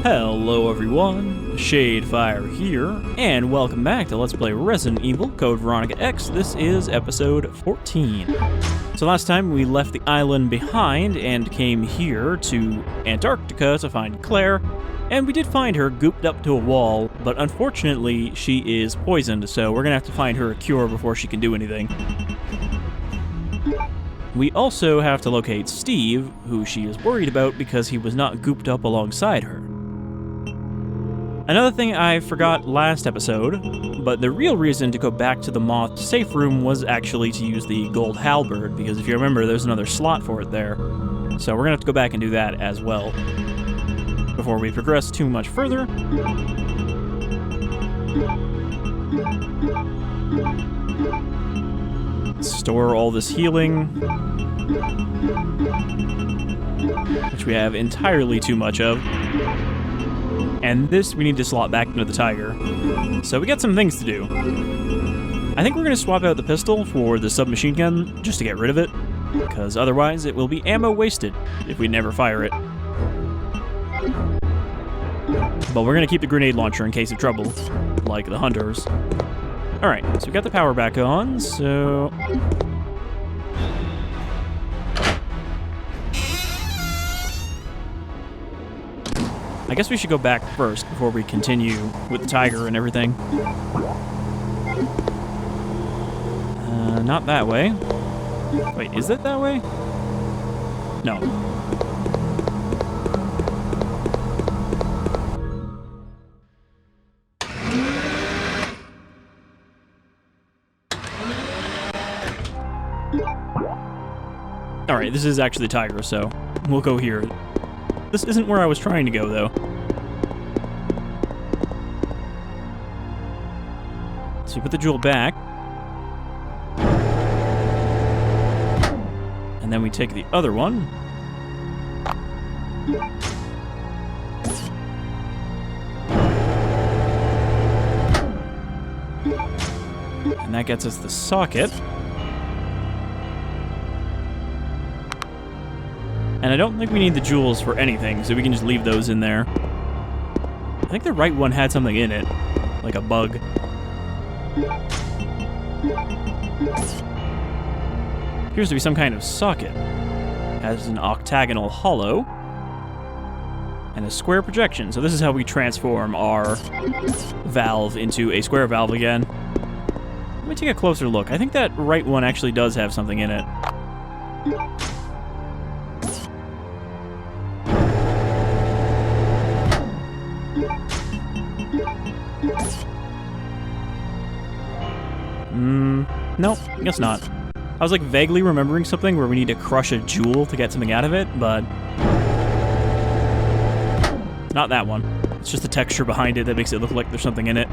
Hello everyone, Shadefyre here, and welcome back to Let's Play Resident Evil, code Veronica X. This is episode 14. So last time we left the island behind and came here to Antarctica to find Claire, and we did find her gooped up to a wall, but unfortunately she is poisoned, so we're gonna have to find her a cure before she can do anything. We also have to locate Steve, who she is worried about because he was not gooped up alongside her. Another thing I forgot last episode, but the real reason to go back to the moth safe room was actually to use the gold halberd, because if you remember, there's another slot for it there. So we're gonna have to go back and do that as well. Before we progress too much further, store all this healing, which we have entirely too much of. And this we need to slot back into the tiger. So we got some things to do. I think we're going to swap out the pistol for the submachine gun just to get rid of it, because otherwise it will be ammo wasted if we never fire it. But we're going to keep the grenade launcher in case of trouble, like the hunters. Alright, so we got the power back on, so... I guess we should go back first before we continue with the tiger and everything. Not that way. Wait, is it that way? No. Alright, this is actually the tiger, so we'll go here. This isn't where I was trying to go, though. So we put the jewel back. And then we take the other one. And that gets us the socket. And I don't think we need the jewels for anything, so we can just leave those in there. I think the right one had something in it, like a bug. Appears to be some kind of socket. Has an octagonal hollow and a square projection. So this is how we transform our valve into a square valve again. Let me take a closer look. I think that right one actually does have something in it. Nope, I guess not. I was like vaguely remembering something where we need to crush a jewel to get something out of it, but not that one. It's just the texture behind it that makes it look like there's something in it.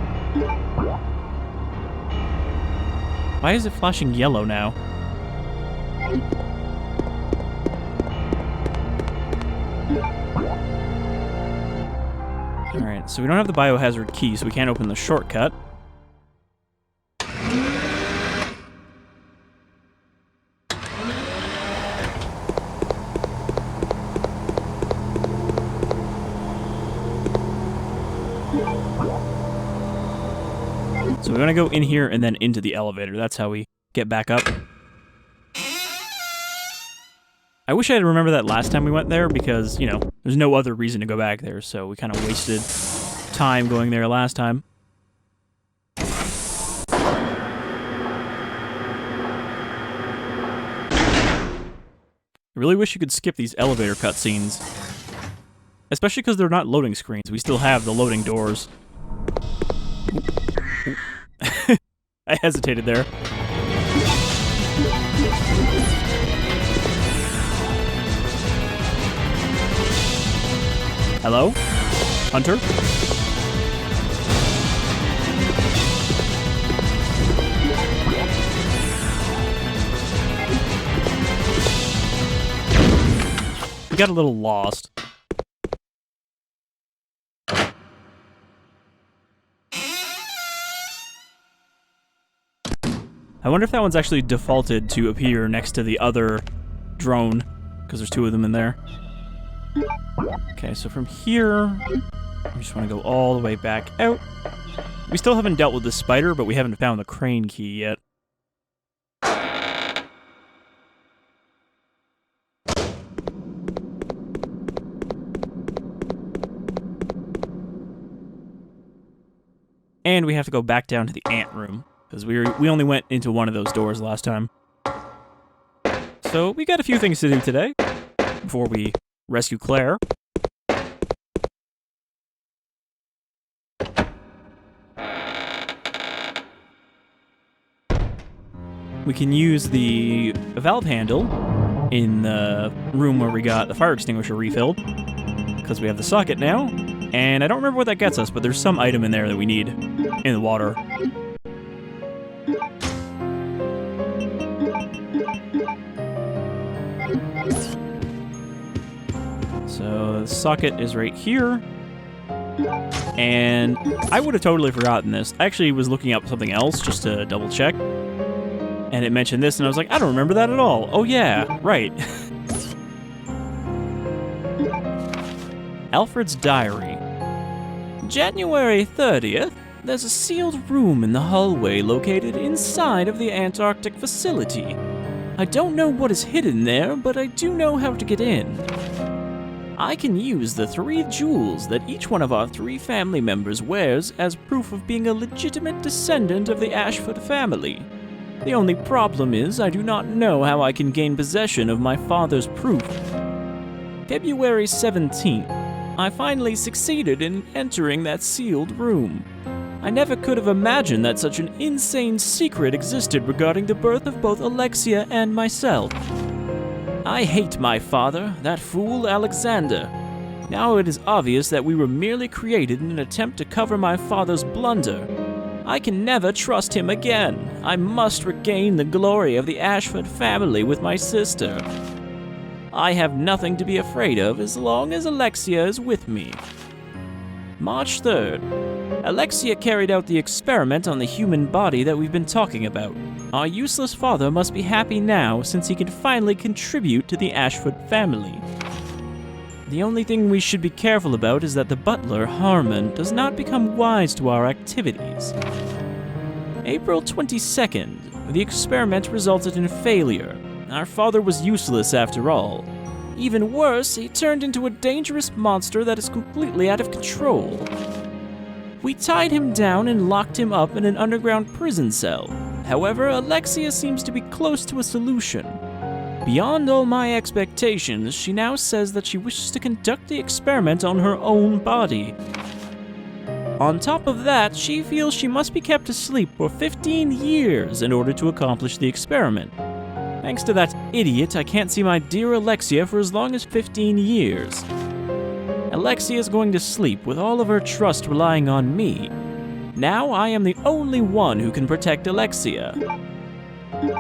Why is it flashing yellow now? Alright, so we don't have the biohazard key, so we can't open the shortcut. So we want to go in here and then into the elevator. That's how we get back up. I wish I had remembered that last time we went there because, you know, there's no other reason to go back there, so we kind of wasted time going there last time. I really wish you could skip these elevator cutscenes. Especially because they're not loading screens. We still have the loading doors. I hesitated there. Hello? Hunter? We got a little lost. I wonder if that one's actually defaulted to appear next to the other drone, because there's two of them in there. Okay, so from here, we just want to go all the way back out. We still haven't dealt with the spider, but we haven't found the crane key yet. And we have to go back down to the ant room, because we only went into one of those doors last time. So we got a few things to do today, before we rescue Claire. We can use the valve handle in the room where we got the fire extinguisher refilled, because we have the socket now. And I don't remember what that gets us, but there's some item in there that we need in the water. So the socket is right here. And I would have totally forgotten this. I actually was looking up something else just to double check. And it mentioned this, and I was like, I don't remember that at all. Oh yeah, right. Alfred's diary. January 30th, there's a sealed room in the hallway located inside of the Antarctic facility. I don't know what is hidden there, but I do know how to get in. I can use the 3 jewels that each one of our 3 family members wears as proof of being a legitimate descendant of the Ashford family. The only problem is I do not know how I can gain possession of my father's proof. February 17th. I finally succeeded in entering that sealed room. I never could have imagined that such an insane secret existed regarding the birth of both Alexia and myself. I hate my father, that fool Alexander. Now it is obvious that we were merely created in an attempt to cover my father's blunder. I can never trust him again. I must regain the glory of the Ashford family with my sister. I have nothing to be afraid of as long as Alexia is with me. March 3rd. Alexia carried out the experiment on the human body that we've been talking about. Our useless father must be happy now since he can finally contribute to the Ashford family. The only thing we should be careful about is that the butler, Harmon, does not become wise to our activities. April 22nd. The experiment resulted in failure. Our father was useless after all. Even worse, he turned into a dangerous monster that is completely out of control. We tied him down and locked him up in an underground prison cell. However, Alexia seems to be close to a solution. Beyond all my expectations, she now says that she wishes to conduct the experiment on her own body. On top of that, she feels she must be kept asleep for 15 years in order to accomplish the experiment. Thanks to that idiot, I can't see my dear Alexia for as long as 15 years. Alexia is going to sleep with all of her trust relying on me. Now I am the only one who can protect Alexia.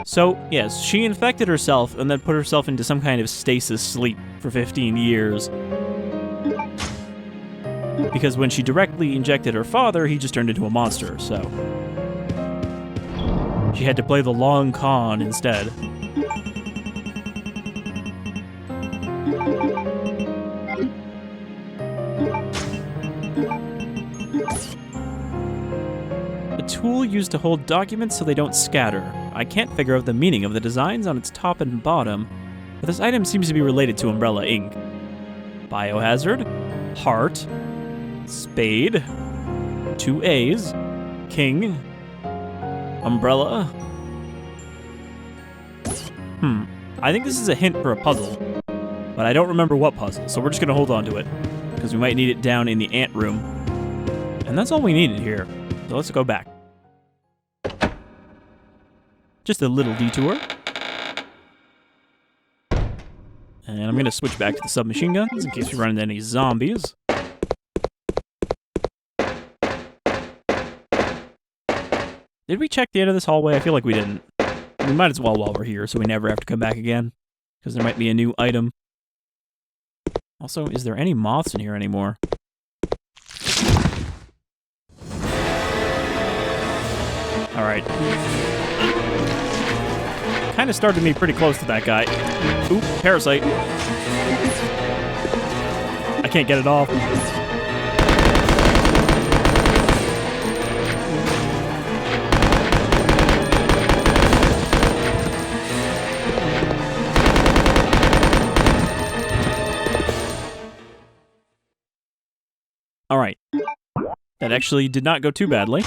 So, yes, she infected herself and then put herself into some kind of stasis sleep for 15 years. Because when she directly injected her father, he just turned into a monster, so she had to play the long con instead. A tool used to hold documents so they don't scatter. I can't figure out the meaning of the designs on its top and bottom, but this item seems to be related to Umbrella Inc. Biohazard, heart, spade, 2 A's, king, umbrella. I think this is a hint for a puzzle, but I don't remember what puzzle, so we're just gonna hold on to it, because we might need it down in the ant room. And that's all we needed here, so let's go back. Just a little detour. And I'm gonna switch back to the submachine guns in case we run into any zombies. Did we check the end of this hallway? I feel like we didn't. We might as well while we're here so we never have to come back again, because there might be a new item. Also, is there any moths in here anymore? Alright. Kind of started me pretty close to that guy. Oop, parasite. can't get it off. All right. That actually did not go too badly.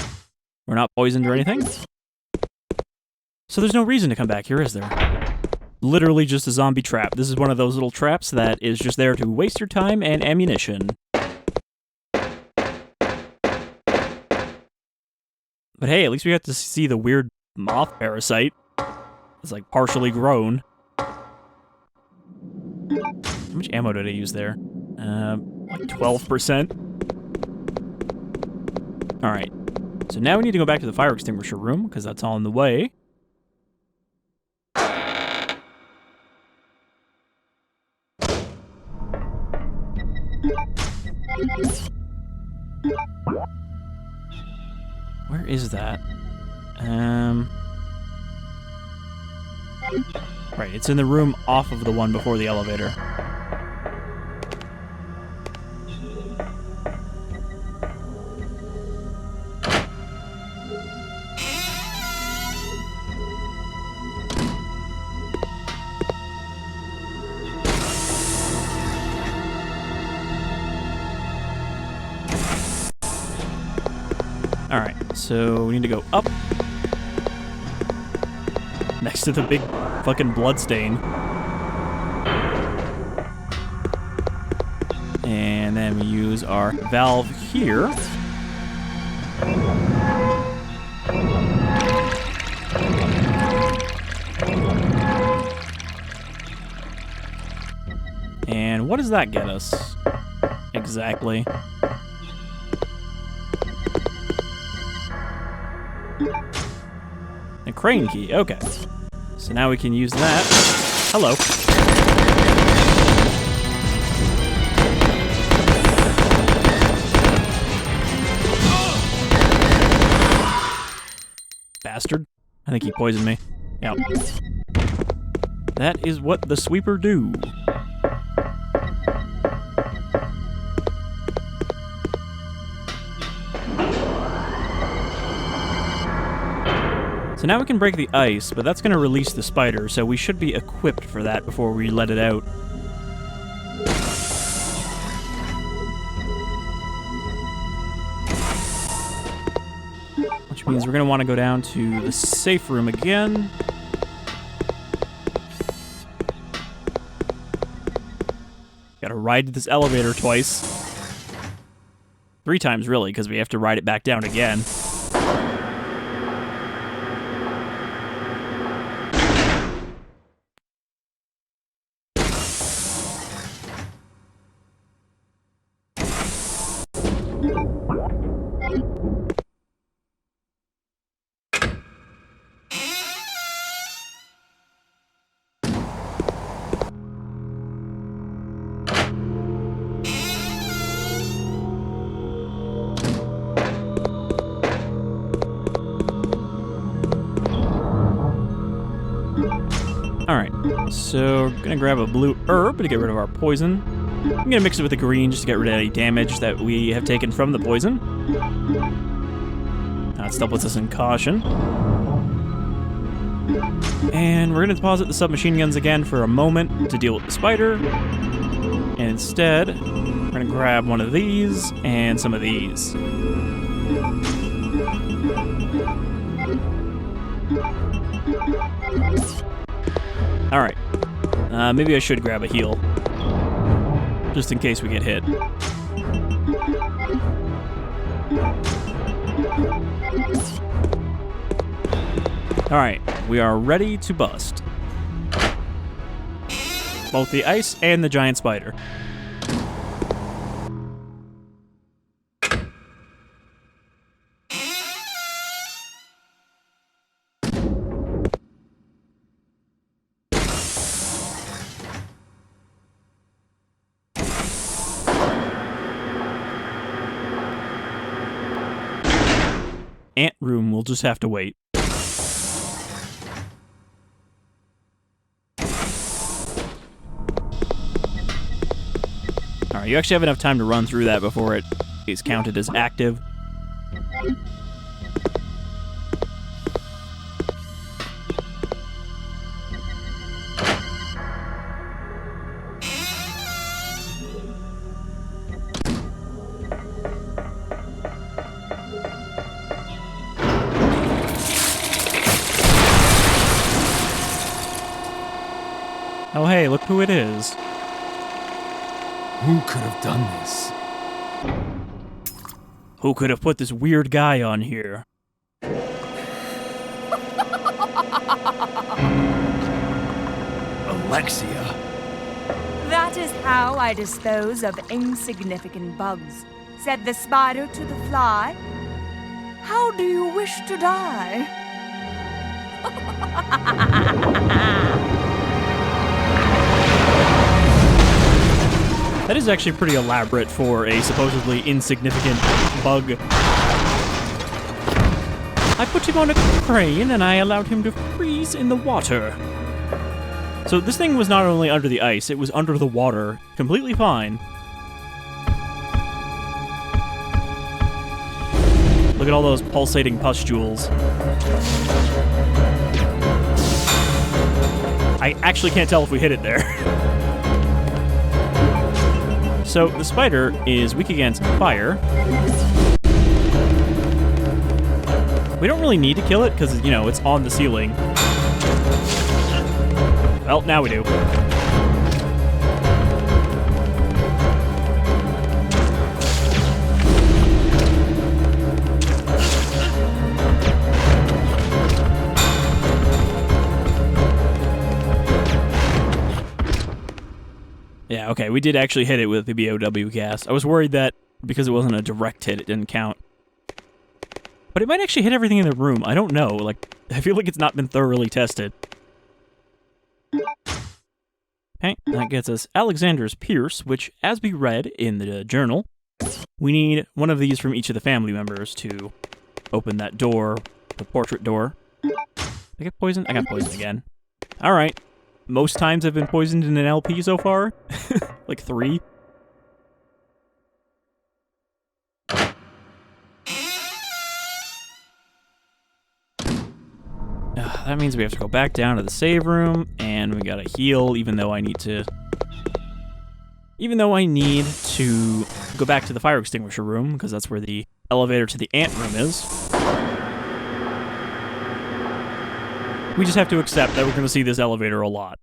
We're not poisoned or anything. So there's no reason to come back here, is there? Literally just a zombie trap. This is one of those little traps that is just there to waste your time and ammunition. But hey, at least we got to see the weird moth parasite. It's like partially grown. How much ammo did I use there? Like 12%. Alright. So now we need to go back to the fire extinguisher room, because that's all in the way. Where is that? Right, it's in the room off of the one before the elevator. Alright, so we need to go up. Next to the big fucking bloodstain. And then we use our valve here. And what does that get us? Exactly. A crane key, okay. So now we can use that. Hello. Bastard. I think he poisoned me. Yep. That is what the sweeper do. So now we can break the ice, but that's going to release the spider, so we should be equipped for that before we let it out. Which means we're going to want to go down to the safe room again. Gotta ride this elevator twice. 3 times, really, because we have to ride it back down again. Alright, so we're gonna grab a blue herb to get rid of our poison. I'm gonna mix it with the green just to get rid of any damage that we have taken from the poison. That still puts us in caution. And we're gonna deposit the submachine guns again for a moment to deal with the spider. And instead, we're gonna grab one of these and some of these. Alright. Maybe I should grab a heal. Just in case we get hit. Alright, we are ready to bust. Both the ice and the giant spider. Ant room will just have to wait. Alright, You actually have enough time to run through that before it is counted as active. Oh hey, look who it is. Who could have done this? Who could have put this weird guy on here? Alexia. That is how I dispose of insignificant bugs, said the spider to the fly. How do you wish to die? That is actually pretty elaborate for a supposedly insignificant bug. I put him on a crane and I allowed him to freeze in the water. So this thing was not only under the ice, it was under the water. Completely fine. Look at all those pulsating pustules. I actually can't tell if we hit it there. So, the spider is weak against fire. We don't really need to kill it, because, you know, it's on the ceiling. Well, now we do. Yeah, okay, we did actually hit it with the B.O.W. gas. I was worried that because it wasn't a direct hit, it didn't count. But it might actually hit everything in the room. I don't know. Like, I feel like it's not been thoroughly tested. Okay, that gets us Alexander's Pierce, which, as we read in the journal, we need one of these from each of the family members to open that door, the portrait door. Did I get poisoned? I got poisoned again. Alright. Most times I've been poisoned in an LP so far. Like 3. That means we have to go back down to the save room, and we gotta heal, even though I need to go back to the fire extinguisher room, because that's where the elevator to the ant room is. We just have to accept that we're gonna see this elevator a lot.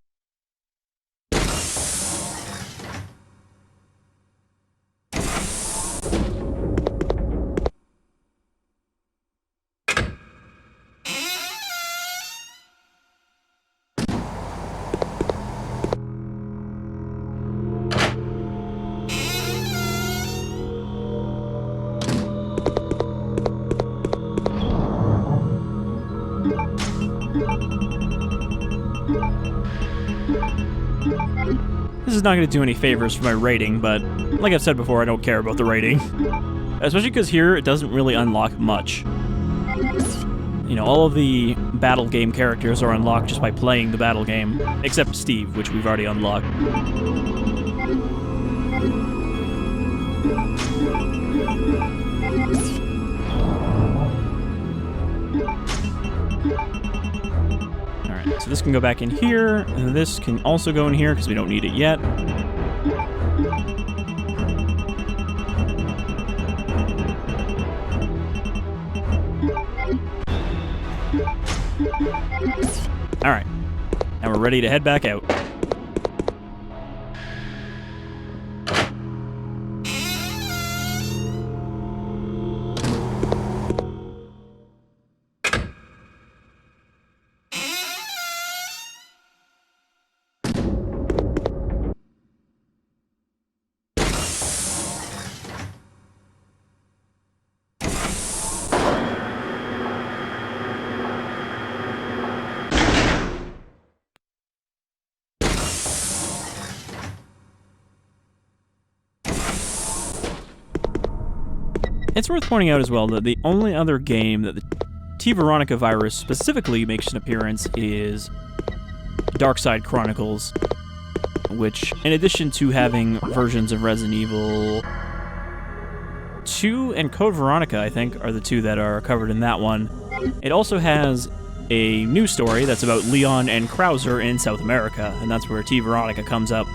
This is not going to do any favors for my rating, but like I've said before, I don't care about the rating. Especially because here, it doesn't really unlock much. You know, all of the battle game characters are unlocked just by playing the battle game, except Steve, which we've already unlocked. Alright, so this can go back in here, and this can also go in here because we don't need it yet. Alright, now we're ready to head back out. It's worth pointing out as well that the only other game that the T. Veronica virus specifically makes an appearance is Dark Side Chronicles, which, in addition to having versions of Resident Evil 2 and Code Veronica, I think, are the two that are covered in that one, it also has a new story that's about Leon and Krauser in South America, and that's where T. Veronica comes up.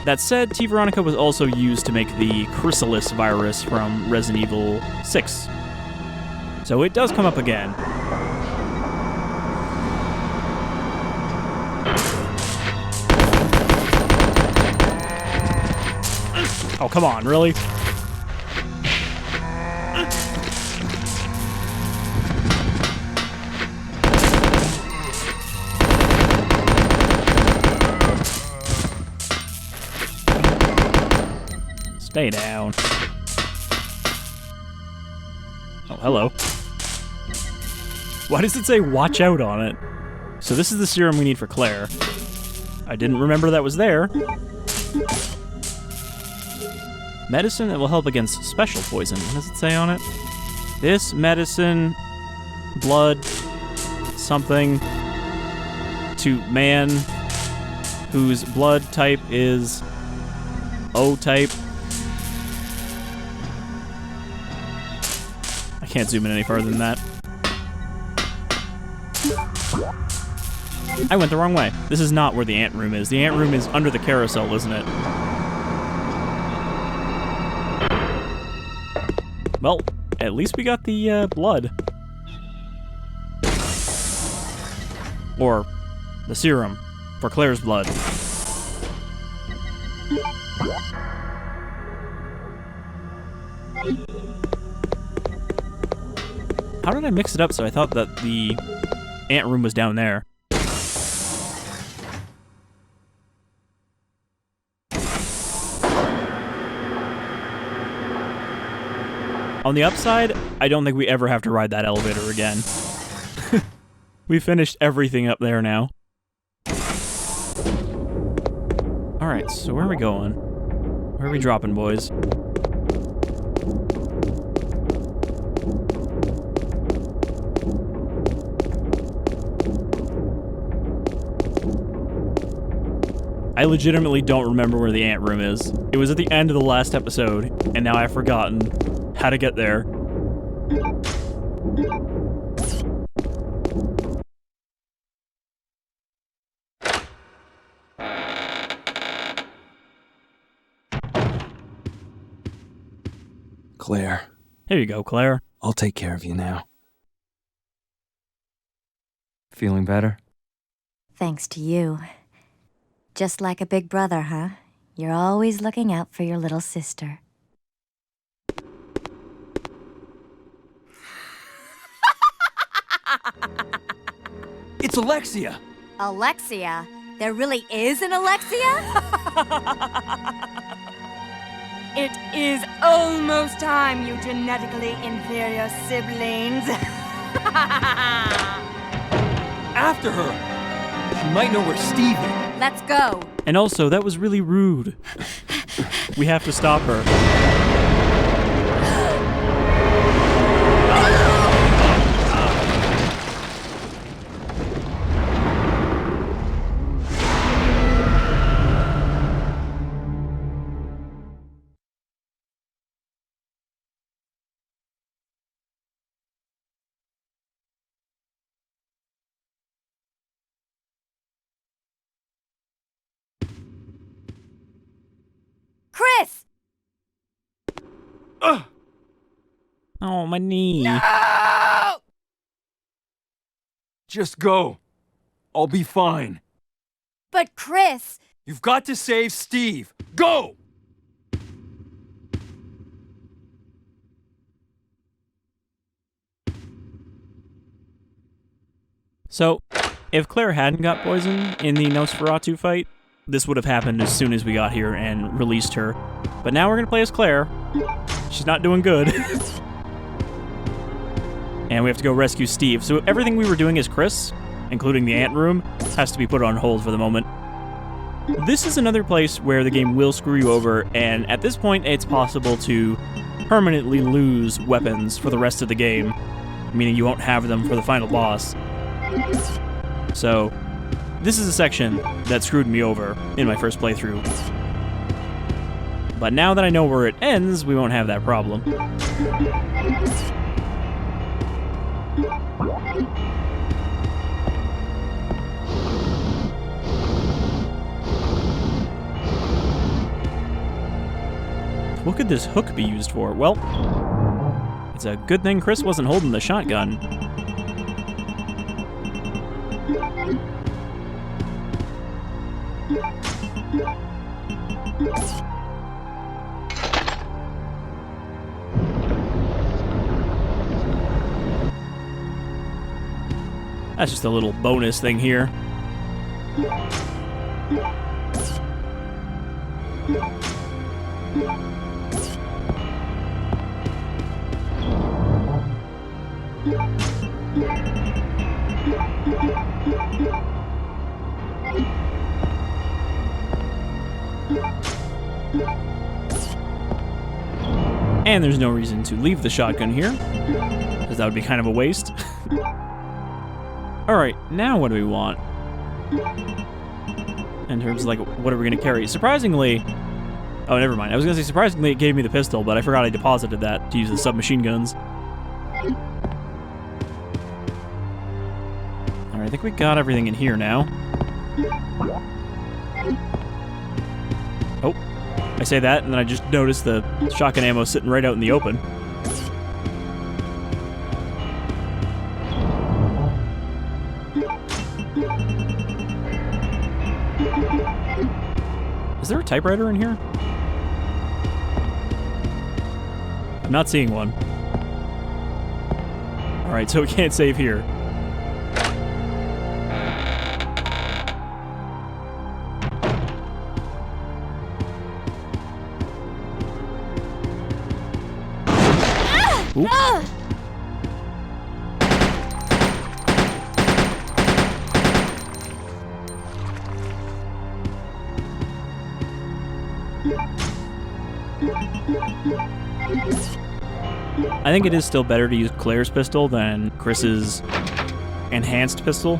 That said, T. Veronica was also used to make the chrysalis virus from Resident Evil 6. So it does come up again. Oh, come on, really? Stay down. Oh, hello. Why does it say watch out on it? So this is the serum we need for Claire. I didn't remember that was there. Medicine that will help against special poison. What does it say on it? This medicine, blood, something, to man whose blood type is O type. I can't zoom in any farther than that. I went the wrong way. This is not where the ant room is. The ant room is under the carousel, isn't it? Well, at least we got the blood. Or the serum for Claire's blood. How did I mix it up so I thought that the ant room was down there? On the upside, I don't think we ever have to ride that elevator again. We finished everything up there now. Alright, so where are we going? Where are we dropping, boys? I legitimately don't remember where the ant room is. It was at the end of the last episode, and now I've forgotten how to get there. Claire. Here you go, Claire. I'll take care of you now. Feeling better? Thanks to you. Just like a big brother, huh? You're always looking out for your little sister. It's Alexia! Alexia? There really is an Alexia? It is almost time, you genetically inferior siblings. After her! She might know where Steve is. Let's go. And also, that was really rude. We have to stop her. Chris! Oh, my knee. No! Just go. I'll be fine. But Chris! You've got to save Steve. Go! So, if Claire hadn't got poisoned in the Nosferatu fight, this would have happened as soon as we got here and released her. But now we're gonna play as Claire. She's not doing good. And we have to go rescue Steve. So everything we were doing as Chris, including the ant room, has to be put on hold for the moment. This is another place where the game will screw you over, and at this point it's possible to permanently lose weapons for the rest of the game, meaning you won't have them for the final boss. So This is a section that screwed me over in my first playthrough. But now that I know where it ends, we won't have that problem. What could this hook be used for? Well, it's a good thing Chris wasn't holding the shotgun. That's just a little bonus thing here. And there's no reason to leave the shotgun here, because that would be kind of a waste. Alright, now what do we want? In terms of, like, what are we going to carry? Surprisingly... Oh, never mind. I was going to say, surprisingly, it gave me the pistol, but I forgot I deposited that to use the submachine guns. Alright, I think we got everything in here now. Oh, I say that, and then I just noticed the shotgun ammo sitting right out in the open. Is there a typewriter in here? I'm not seeing one. Alright, so we can't save here. Oop. I think it is still better to use Claire's pistol than Chris's enhanced pistol.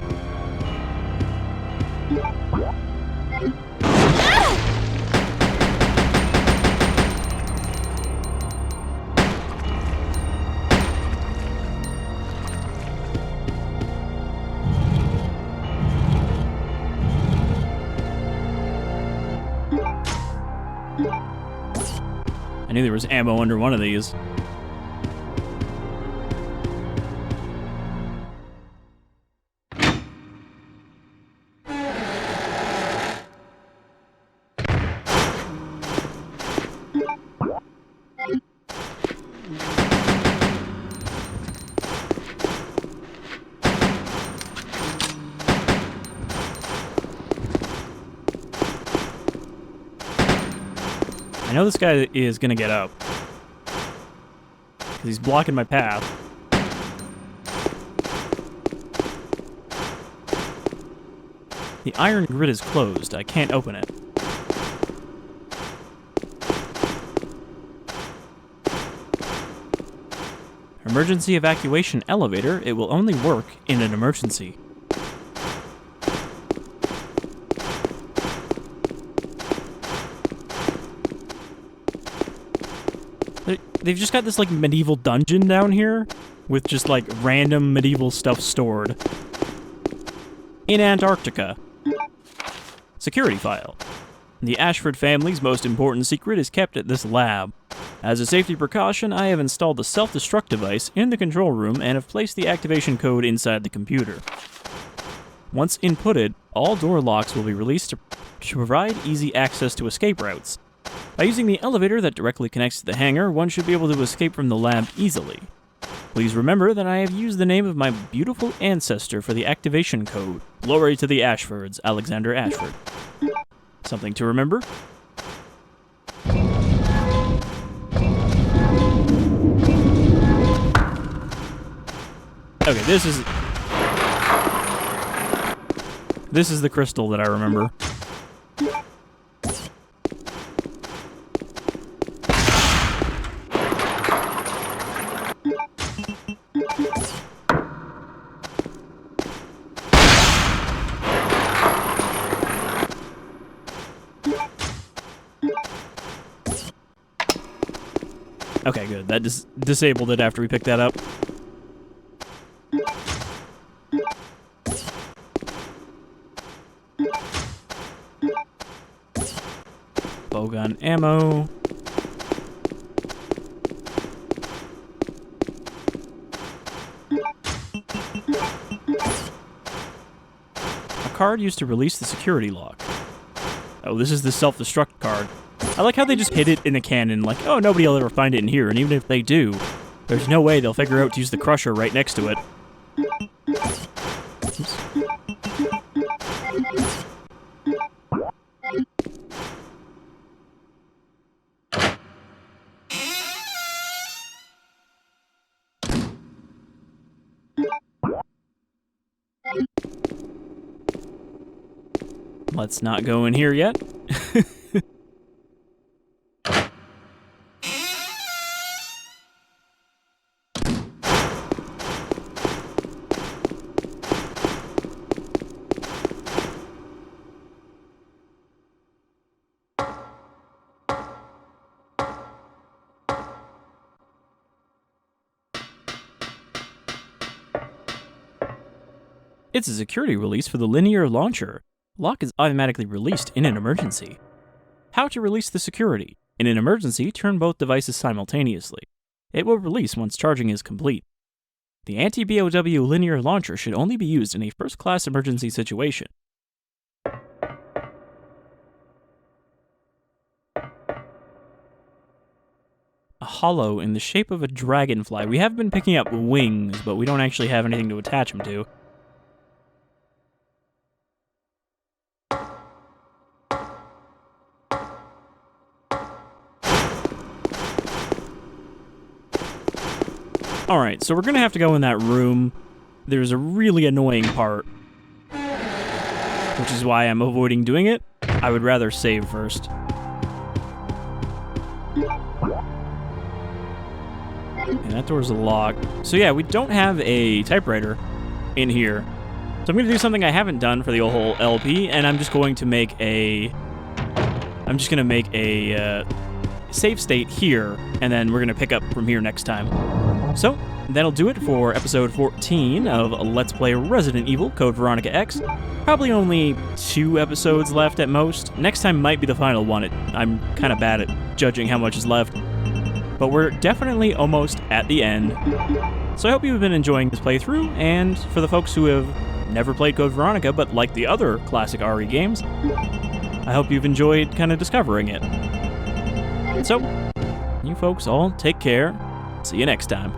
I knew there was ammo under one of these. I know this guy is gonna get up, because he's blocking my path. The iron grid is closed. I can't open it. Emergency evacuation elevator. It will only work in an emergency. They've just got this, like, medieval dungeon down here with just, like, random medieval stuff stored. In Antarctica. Security file. The Ashford family's most important secret is kept at this lab. As a safety precaution, I have installed a self-destruct device in the control room and have placed the activation code inside the computer. Once inputted, all door locks will be released to provide easy access to escape routes. By using the elevator that directly connects to the hangar, one should be able to escape from the lab easily. Please remember that I have used the name of my beautiful ancestor for the activation code. Glory to the Ashfords, Alexander Ashford. Something to remember? Okay, this is the crystal that I remember. Okay, good. That disabled it after we picked that up. Bowgun ammo. A card used to release the security lock. Oh, this is the self-destruct card. I like how they just hid it in a cannon, like, oh, nobody will ever find it in here, and even if they do, there's no way they'll figure out to use the crusher right next to it. Oops. Let's not go in here yet. It's a security release for the linear launcher. Lock is automatically released in an emergency. How to release the security. In an emergency, turn both devices simultaneously. It will release once charging is complete. The anti-B.O.W. linear launcher should only be used in a first-class emergency situation. A hollow in the shape of a dragonfly. We have been picking up wings, but we don't actually have anything to attach them to. Alright, so we're gonna have to go in that room. There's a really annoying part, which is why I'm avoiding doing it. I would rather save first. And that door's locked. So yeah, we don't have a typewriter in here. So I'm gonna do something I haven't done for the whole LP, and I'm just going to make a... save state here, and then we're gonna pick up from here next time. So, that'll do it for episode 14 of Let's Play Resident Evil, Code Veronica X. Probably only 2 episodes left at most. Next time might be the final one. I'm kind of bad at judging how much is left. But we're definitely almost at the end. So I hope you've been enjoying this playthrough, and for the folks who have never played Code Veronica but like the other classic RE games, I hope you've enjoyed kind of discovering it. So, you folks all take care. See you next time.